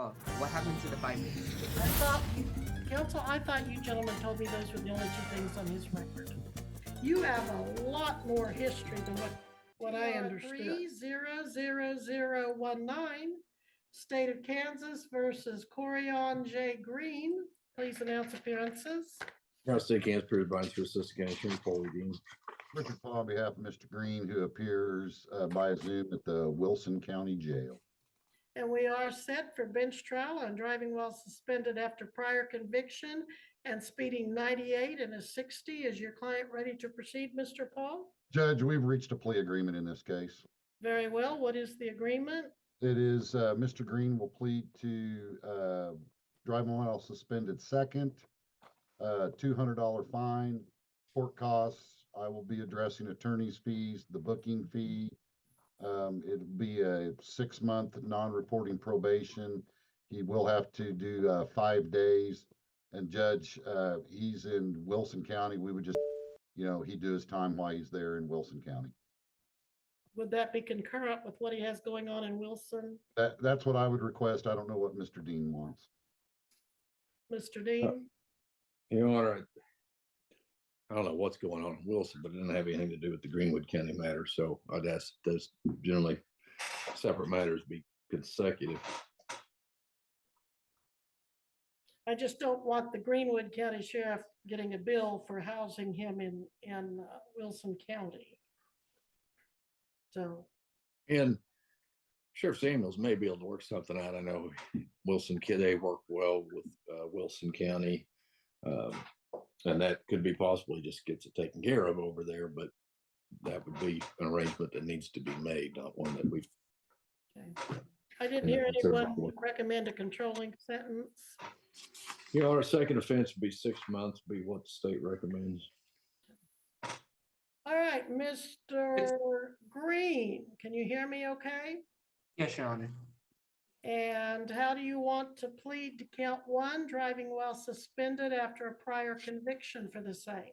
Oh, what happened to the 5 days? I thought, counsel, I thought you gentlemen told me those were the only two things on his record. You have a lot more history than what I understood. 300019, State of Kansas versus Corian J. Green. Please announce appearances. State Kansas approved by to Assistant County Attorney Paul Dean. Richard Paul on behalf of Mr. Green, who appears by Zoom at the Wilson County Jail. And we are set for bench trial on driving while suspended after prior conviction and speeding 98 and a 60. Is your client ready to proceed, Mr. Paul? Judge, we've reached a plea agreement in this case. Very well. What is the agreement? It is Mr. Green will plead to driving while suspended second, $200 fine, court costs. I will be addressing attorney's fees, the booking fee. It'll be a 6-month non-reporting probation. He will have to do 5 days. And Judge, he's in Wilson County. We would just, he'd do his time while he's there in Wilson County. Would that be concurrent with what he has going on in Wilson? That's what I would request. I don't know what Mr. Dean wants. Mr. Dean? Your Honor, I don't know what's going on in Wilson, but it didn't have anything to do with the Greenwood County matter. So I'd ask those generally separate matters be consecutive. I just don't want the Greenwood County Sheriff getting a bill for housing him in Wilson County. So. And Sheriff Samuels may be able to work something out. I know Wilson, they work well with Wilson County. And that could be possibly just gets it taken care of over there, but that would be an arrangement that needs to be made, not one that we've. Okay. I didn't hear anyone recommend a controlling sentence. Our second offense would be 6 months, be what the state recommends. All right, Mr. Green, can you hear me okay? Yes, Your Honor. And how do you want to plead to count 1, driving while suspended after a prior conviction for the same?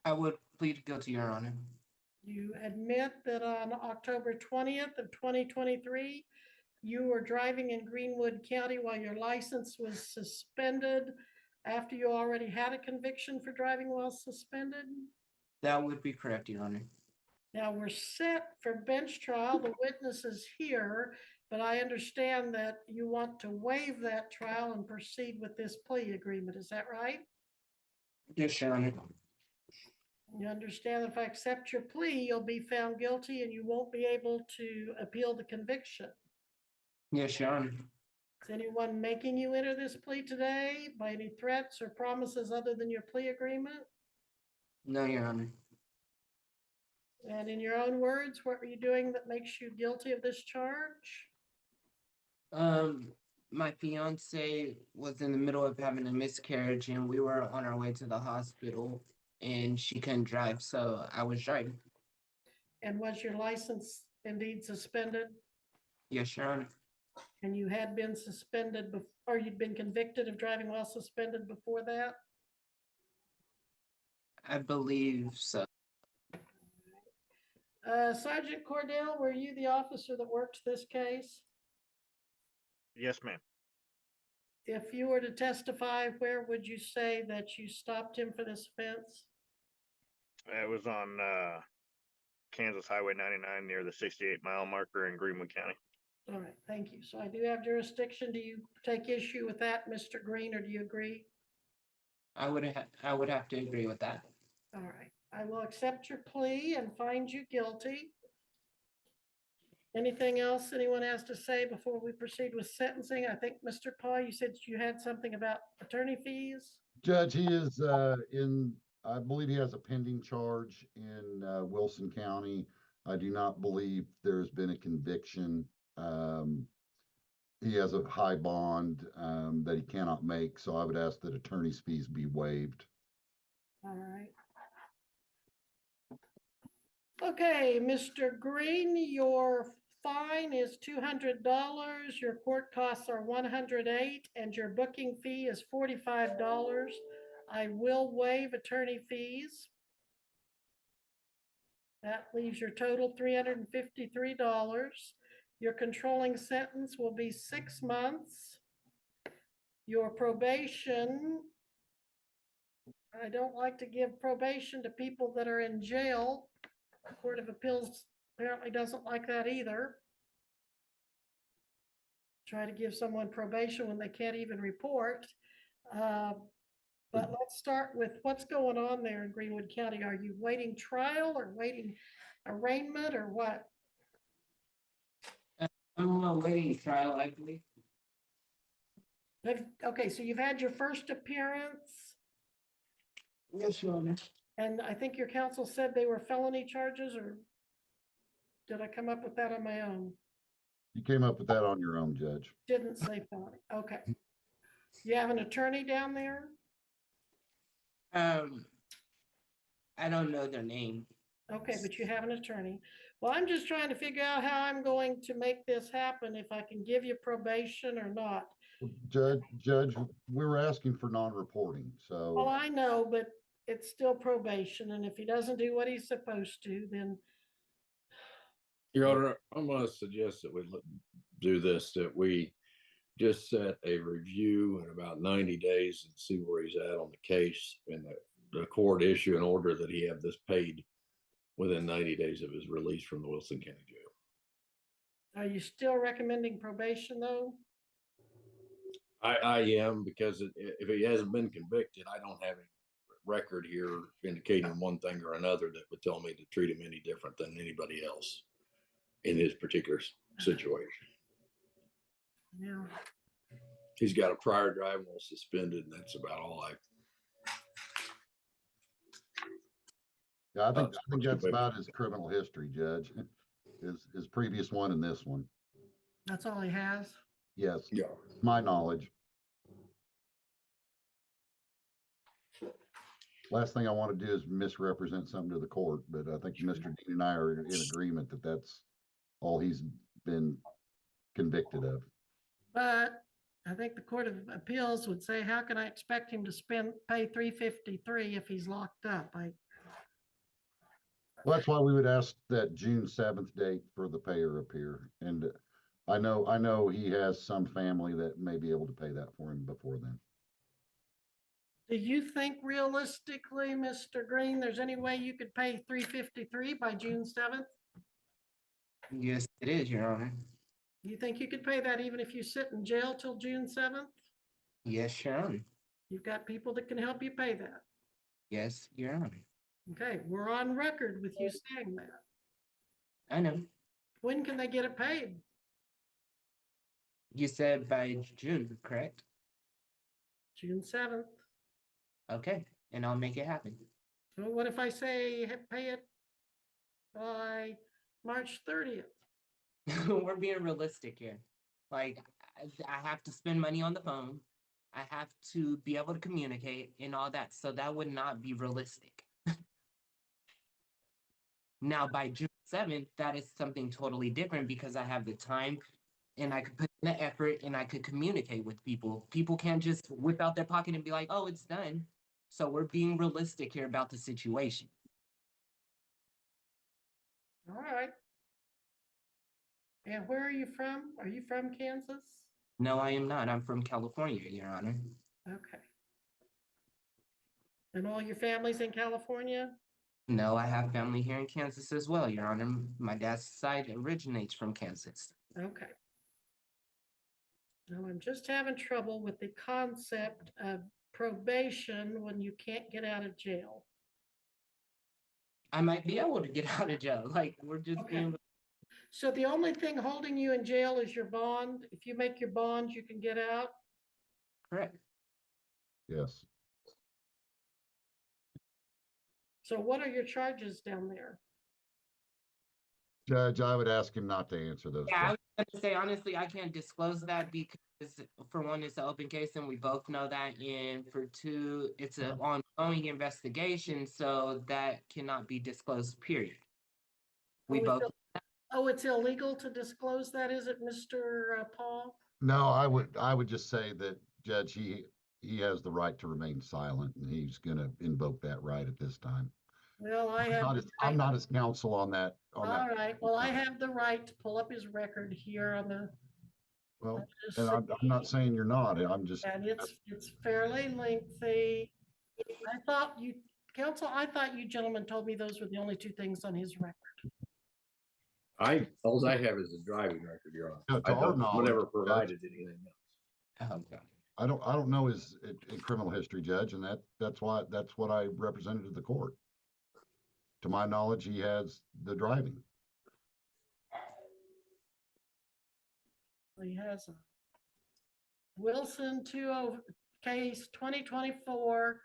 I would plead guilty, Your Honor. You admit that on October 20th of 2023, you were driving in Greenwood County while your license was suspended after you already had a conviction for driving while suspended? That would be correct, Your Honor. Now we're set for bench trial. The witness is here, but I understand that you want to waive that trial and proceed with this plea agreement. Is that right? Yes, Your Honor. You understand if I accept your plea, you'll be found guilty and you won't be able to appeal the conviction. Yes, Your Honor. Is anyone making you enter this plea today by any threats or promises other than your plea agreement? No, Your Honor. And in your own words, what were you doing that makes you guilty of this charge? My fiance was in the middle of having a miscarriage and we were on our way to the hospital and she couldn't drive, so I was driving. And was your license indeed suspended? Yes, Your Honor. And you had been suspended or you'd been convicted of driving while suspended before that? I believe so. Sergeant Cordell, were you the officer that worked this case? Yes, ma'am. If you were to testify, where would you say that you stopped him for this offense? It was on Kansas Highway 99 near the 68-mile marker in Greenwood County. All right, thank you. So I do have jurisdiction. Do you take issue with that, Mr. Green, or do you agree? I would have to agree with that. All right, I will accept your plea and find you guilty. Anything else anyone has to say before we proceed with sentencing? I think, Mr. Paul, you said you had something about attorney fees? Judge, he is I believe he has a pending charge in Wilson County. I do not believe there's been a conviction. He has a high bond that he cannot make, so I would ask that attorney's fees be waived. All right. Okay, Mr. Green, your fine is $200, your court costs are $108, and your booking fee is $45. I will waive attorney fees. That leaves your total $353. Your controlling sentence will be 6 months. Your probation, I don't like to give probation to people that are in jail. The Court of Appeals apparently doesn't like that either. Try to give someone probation when they can't even report. But let's start with what's going on there in Greenwood County. Are you waiting trial or waiting arraignment or what? I'm awaiting trial, I believe. Okay, so you've had your first appearance, Yes, Your Honor. and I think your counsel said they were felony charges, or did I come up with that on my own? You came up with that on your own, Judge. Didn't say felony. Okay. You have an attorney down there? I don't know their name. Okay, but you have an attorney. Well, I'm just trying to figure out how I'm going to make this happen, if I can give you probation or not. Judge, we were asking for non-reporting, Well, so I know, but it's still probation, and if he doesn't do what he's supposed to, then Your Honor, I'm gonna suggest that we do this, that we just set a review in about 90 days and see where he's at on the case, and the court issue an order that he have this paid within 90 days of his release from the Wilson County Jail. are you still recommending probation, though? I am, because if he hasn't been convicted, I don't have any record here indicating one thing or another that would tell me to treat him any different than anybody else in his particular situation. Yeah. He's got a prior driving while suspended, and that's about all yeah, I think that's about his criminal history, Judge. His previous one and this one. That's all he has? Yes, Yeah. my knowledge. Last thing I want to do is misrepresent something to the court, but I think Mr. Dean and I are in agreement that that's all he's been convicted of. But I think the Court of Appeals would say, how can I expect him to pay $353 if he's locked up? Well, that's why we would ask that June 7th date for the payer appear. And I know he has some family that may be able to pay that for him before then. Do you think realistically, Mr. Green, there's any way you could pay $353 by June 7th? Yes, it is, Your Honor. You think you could pay that even if you sit in jail till June 7th? Yes, Your Honor. You've got people that can help you pay that. Yes, Your Honor. Okay, we're on record with you saying that. I know. When can they get it paid? You said by June, correct? June 7th. Okay, and I'll make it happen. So what if I say pay it by March 30th? We're being realistic here. Like, I have to spend money on the phone. I have to be able to communicate and all that. So that would not be realistic. Now, by June 7th, that is something totally different because I have the time and I could put in the effort and I could communicate with people. People can't just whip out their pocket and be like, oh, it's done. So we're being realistic here about the situation. All right. And where are you from? Are you from Kansas? No, I am not. I'm from California, Your Honor. Okay. And all your family's in California? No, I have family here in Kansas as well, Your Honor. My dad's side originates from Kansas. Okay. Now, I'm just having trouble with the concept of probation when you can't get out of jail. I might be able to get out of jail. Like, we're just Okay. being So the only thing holding you in jail is your bond? If you make your bond, you can get out? correct. Yes. So what are your charges down there? Judge, I would ask him not to answer those Yeah, I questions. was gonna say, honestly, I can't disclose that because for one, it's an open case and we both know that. And for two, it's an ongoing investigation, so that cannot be disclosed, period. We Oh, both, it's illegal to disclose that, is it, Mr. Paul? No, I would just say that, Judge, he has the right to remain silent, and he's gonna invoke that right at this time. Well, I I'm have. not the as- I'm right- not as counsel on that, All right, well, I have the right to pull up his record here on the. Well, just and I'm not saying. saying you're not, I'm just, And it's fairly lengthy. I thought you, counsel, I thought you gentlemen told me those were the only two things on his record. all I have is a driving record, Your Honor. Yeah, to I our don't, knowledge, never Judge. provided anything else. Okay. I don't know his criminal history, Judge, and that's what I represented to the court. To my knowledge, he has the driving. He has a Wilson 20 case 2024.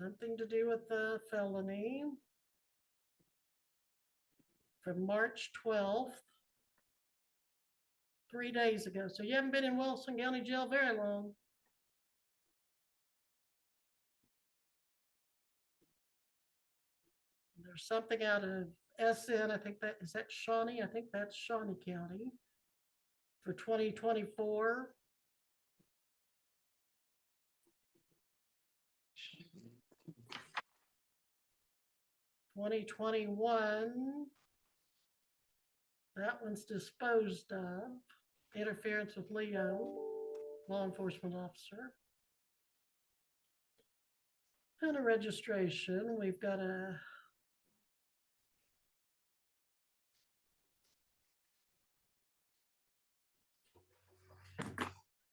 Something to do with the felony. From March 12th. 3 days ago. So you haven't been in Wilson County Jail very long. There's something out of SN, I think that, is that Shawnee? I think that's Shawnee County for 2024. (2021), that one's disposed of. Interference with Leo, law enforcement officer. And a registration, we've got a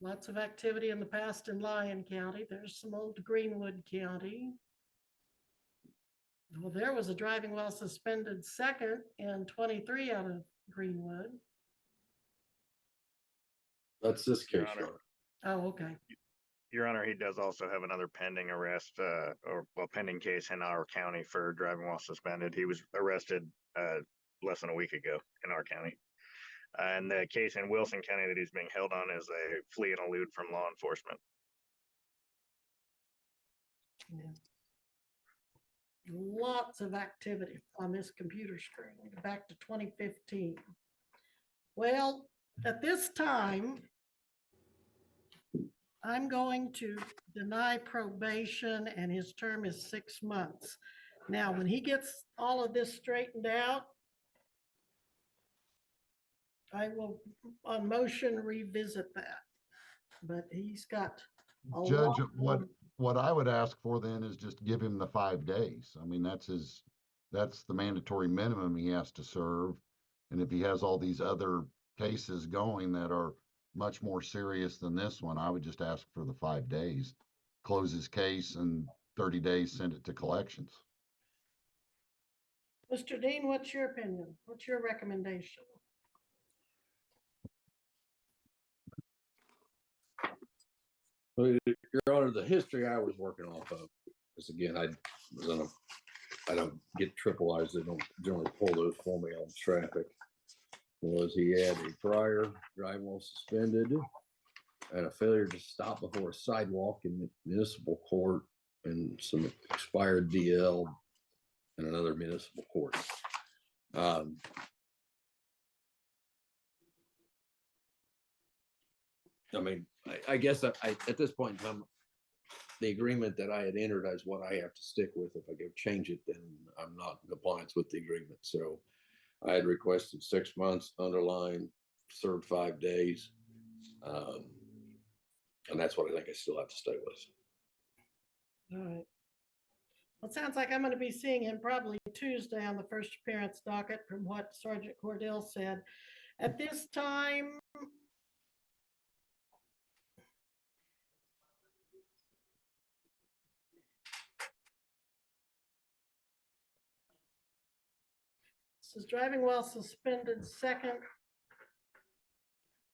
lots of activity in the past in Lyon County. There's some old Greenwood County. Well, there was a driving while suspended second in 23 out of Greenwood. That's this Your case, Honor. Your Honor. Oh, okay. Your Honor, he does also have another pending arrest, pending case in our county for driving while suspended. He was arrested less than a week ago in our county. And the case in Wilson County that he's being held on is a flee and elude from law enforcement. Yeah. Lots of activity on this computer screen, back to 2015. Well, at this time, I'm going to deny probation and his term is 6 months. Now, when he gets all of this straightened out, I will, on motion, revisit that. But he's got a Judge, lot. what I would ask for then is just give him the 5 days. I mean, that's the mandatory minimum he has to serve. And if he has all these other cases going that are much more serious than this one, I would just ask for the 5 days. Close his case and 30 days, send it to collections. Mr. Dean, what's your opinion? What's your recommendation? Well, Your Honor, the history I was working off of, because again, I don't get triple I's. They don't generally pull those for me on traffic. Was he had a prior driving while suspended and a failure to stop before a sidewalk in municipal court and some expired DL in another municipal court. I mean, I guess at this point in time, the agreement that I had entered is what I have to stick with. If I go change it, then I'm not in compliance with the agreement. So I had requested 6 months, underlined, served 5 days. And that's what I think I still have to stay with. All right. Well, it sounds like I'm going to be seeing him probably Tuesday on the first appearance docket from what Sergeant Cordell said. At this time, this is driving while suspended second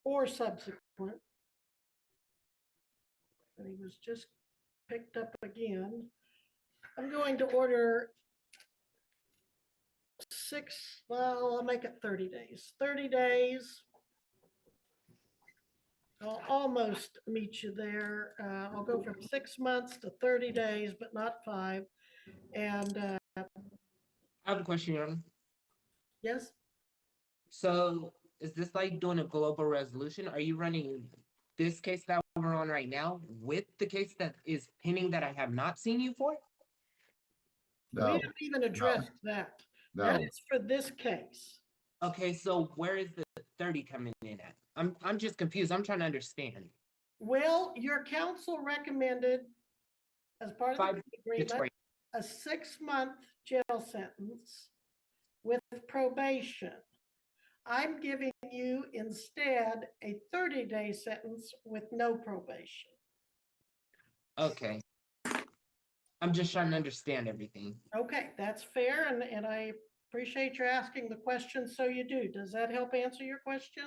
or subsequent. And he was just picked up again. I'm going to order 6, well, I'll make it 30 days. 30 days. I'll almost meet you there. I'll go from 6 months to 30 days, but not 5. And I have a question, Your Honor. yes, So is this like doing a global resolution? Are you running this case that we're on right now with the case that is pending that I have not seen you for? We No, haven't even addressed that. That no. is for this case. Okay, so where is the 30 coming in at? I'm just confused. I'm trying to understand. Well, your council recommended as part of Five- the agreement, Detroit. a 6-month jail sentence with probation. I'm giving you instead a 30-day sentence with no probation. Okay. I'm just trying to understand everything. Okay, that's fair, and I appreciate you asking the question, so you do. Does that help answer your question?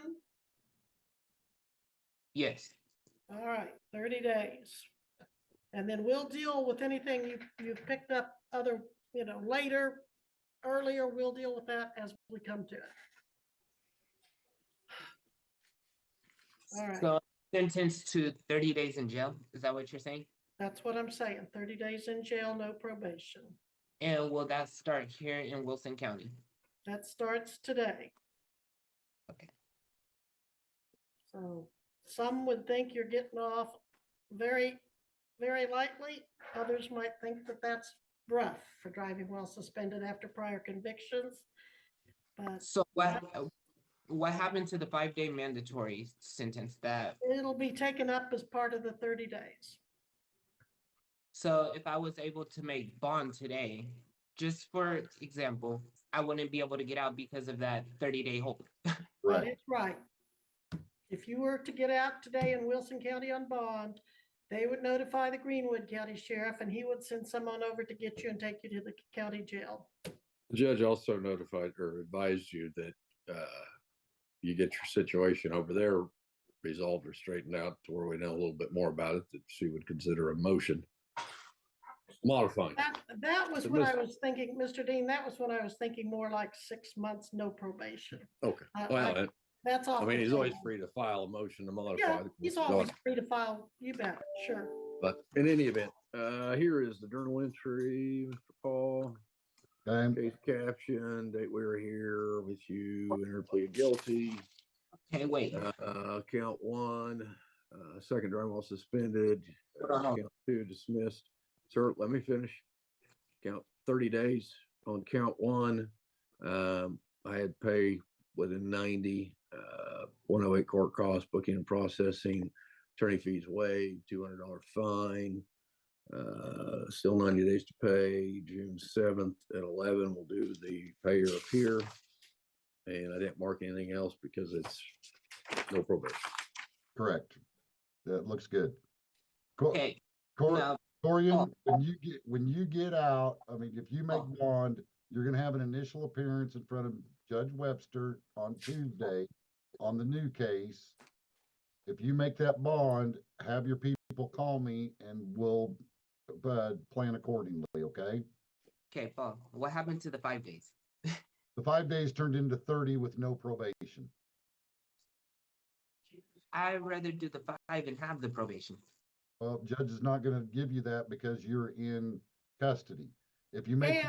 Yes. All right, 30 days. And then we'll deal with anything you've picked up other, later, earlier, we'll deal with that as we come to it. All right, So sentenced to 30 days in jail. Is that what you're saying? that's what I'm saying. 30 days in jail, no probation. And will that start here in Wilson County? That starts today. Okay. So some would think you're getting off very, very lightly. Others might think that that's rough for driving while suspended after prior convictions. But So what happened to the 5-day mandatory sentence that, it'll be taken up as part of the 30 days. so if I was able to make bond today, just for example, I wouldn't be able to get out because of that 30-day hold. That Right. is right. If you were to get out today in Wilson County on bond, they would notify the Greenwood County Sheriff and he would send someone over to get you and take you to the county jail. The judge also notified or advised you that you get your situation over there resolved or straightened out to where we know a little bit more about it, that she would consider a motion modifying. That was So what I Miss- was thinking, Mr. Dean, that was when I was thinking more like 6 months, no probation. Okay, I- well, That's all. I mean, he's always free to file a motion to modify. Yeah, the he's court's always order. free to file, you bet, sure. But in any event, here is the journal entry, Mr. Paul. Okay, Case caption, date we were here with you, enter plea of guilty. Okay, wait. Count 1, second driving while suspended. Count 2 dismissed. Sir, let me finish. Count 30 days on count 1. I had to pay within 90, 108 court costs, booking and processing, attorney fees waived, $200 fine. Still 90 days to pay. June 7th at 11, we'll do the pay or appear. And I didn't mark anything else because it's no probation. correct. That looks good. Okay, now, Corian, when you get out, I mean, if you make bond, you're gonna have an initial appearance in front of Judge Webster on Tuesday on the new case. If you make that bond, have your people call me and we'll plan accordingly, okay? okay, Paul, what happened to the 5 days? The 5 days turned into 30 with no probation. I'd rather do the 5 and have the probation. Well, judge is not gonna give you that because you're in custody. If you make.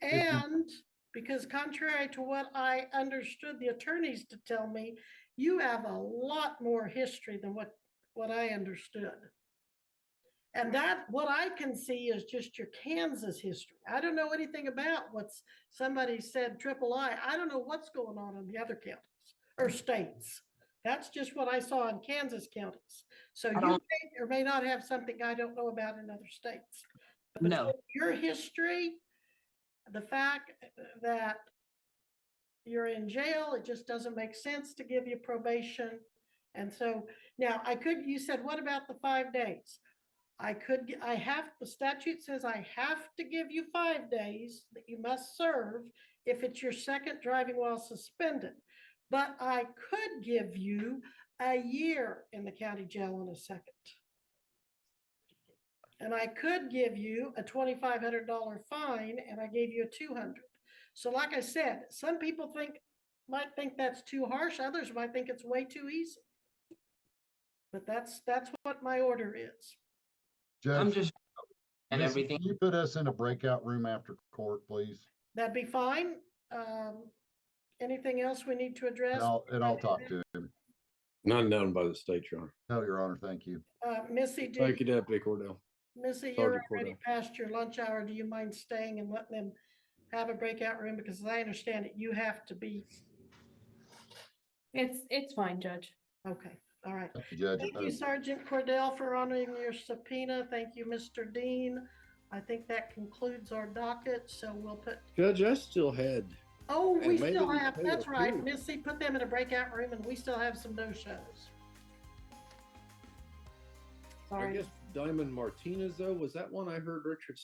And because contrary to what I understood the attorneys to tell me, you have a lot more history than what I understood. And that, what I can see is just your Kansas history. I don't know anything about what's, somebody said I don't know what's going on in the other counties or states. That's just what I saw in Kansas counties. So you may or may not have something I don't know about in other states. But No. your history, the fact that you're in jail, it just doesn't make sense to give you probation. And so now you said, what about the 5 days? the statute says I have to give you 5 days that you must serve if it's your second driving while suspended. But I could give you a year in the county jail in a second. And I could give you a $2,500 fine and I gave you a $200. So like I said, some people might think that's too harsh. Others might think it's way too easy. But that's what my order is. I'm Judge, just and Missy, everything. can you put us in a breakout room after court, please? That'd be fine. Anything else we need to address? And I'll talk to him. None known by the state, Your Honor. No, Your Honor, thank you. Missy, Thank you, Deputy Cordell. Missy, you're Sergeant already Cordell. past your lunch hour. Do you mind staying and letting them have a breakout room? Because as I understand it, you have to be, It's fine, Judge. okay, all right. Thank you, Judge. Thank you, Sergeant Cordell, for honoring your subpoena. Thank you, Mr. Dean. I think that concludes our docket, so we'll put, Judge, I still had, oh, we And maybe still we have, pay that's a right, fee. Missy, put them in a breakout room and we still have some no-shows. I Sorry. guess Diamond Martinez though, was that one I heard Richard